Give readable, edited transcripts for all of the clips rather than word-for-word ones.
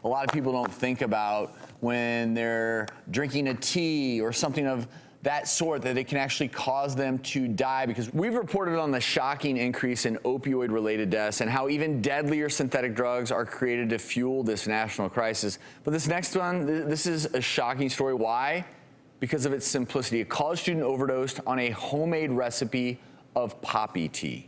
A lot of people don't think about when they're drinking a tea or something of that sort that it can actually cause them to die, because we've reported on the shocking increase in opioid-related deaths and how even deadlier synthetic drugs are created to fuel this national crisis. But this next one, this is a shocking story. Why? Because of its simplicity. A college student overdosed on a homemade recipe of poppy tea.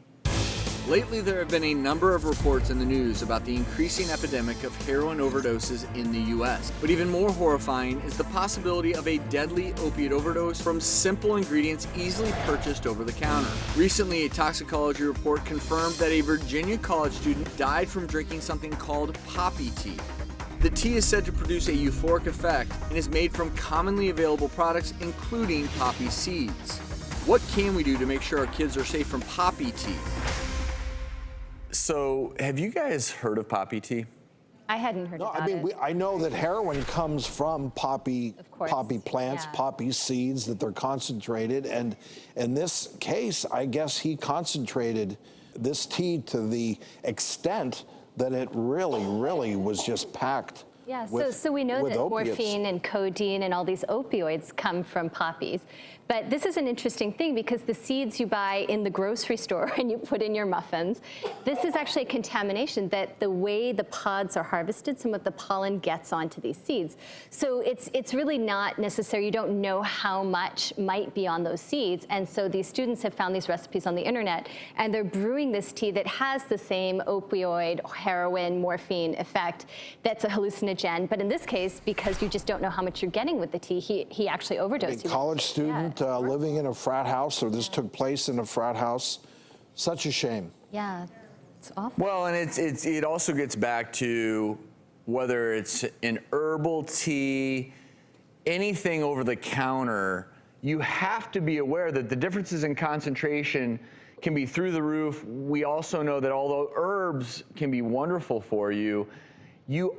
Lately, there have been a number of reports in the news about the increasing epidemic of heroin overdoses in the U.S. But even more horrifying is the possibility of a deadly opiate overdose from simple ingredients easily purchased over the counter. Recently, a toxicology report confirmed that a Virginia college student died from drinking something called poppy tea. The tea is said to produce a euphoric effect and is made from commonly available products, including poppy seeds. What can we do to make sure our kids are safe from poppy tea? So, have you guys heard of poppy tea? I hadn't heard about it. I know that heroin comes from poppy plants, yeah. poppy seeds, that they're concentrated. And in this case, I guess he concentrated this tea to the extent that it really was just packed. Yeah, with, so we know that opiates. morphine and codeine and all these opioids come from poppies. But this is an interesting thing because the seeds you buy in the grocery store and you put in your muffins, this is actually a contamination that the way the pods are harvested, some of the pollen gets onto these seeds. So it's really not necessary. You don't know how much might be on those seeds. And so these students have found these recipes on the internet and they're brewing this tea that has the same opioid, heroin, morphine effect that's a hallucinogen. But in this case, because you just don't know how much you're getting with the tea, he actually overdosed. A college student living in a frat house, or this took place in a frat house. Such a shame. Yeah, it's awful. Well, and it also gets back to whether it's an herbal tea, anything over the counter, you have to be aware that the differences in concentration can be through the roof. We also know that although herbs can be wonderful for you, you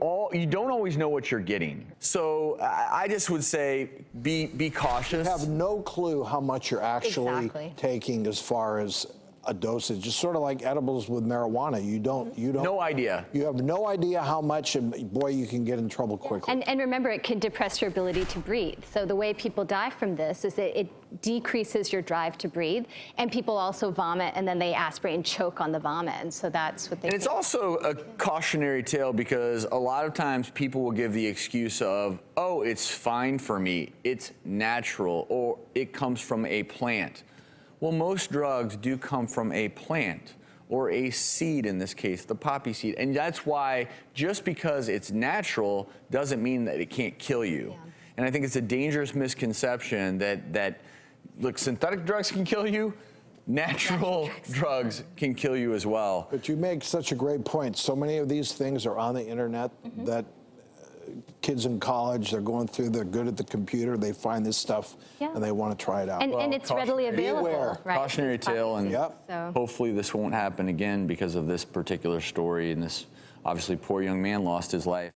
don't always know what you're getting. So I just would say be cautious. You have no clue how much you're actually Exactly. taking as far as a dosage. Just sort of like edibles with marijuana. You don't. No idea. You have no idea how much, and boy, you can get in trouble quickly. And remember, it can depress your ability to breathe. So the way people die from this is that it decreases your drive to breathe, and people also vomit, and then they aspirate and choke on the vomit, and so that's what they And it's also a cautionary tale because a lot of times people will give the excuse of, oh, it's fine for me, it's natural, or it comes from a plant. Well, most drugs do come from a plant or a seed, in this case, the poppy seed. And that's why just because it's natural doesn't mean that it can't kill you. Yeah. And I think it's a dangerous misconception that look, synthetic drugs can kill you, natural drugs can kill you as well. But you make such a great point. So many of these things are on the internet that kids in college, they're good at the computer, they find this stuff and they want to try it out. And it's readily available. Right? Cautionary tale, and So hopefully this won't happen again because of this particular story, and this obviously poor young man lost his life.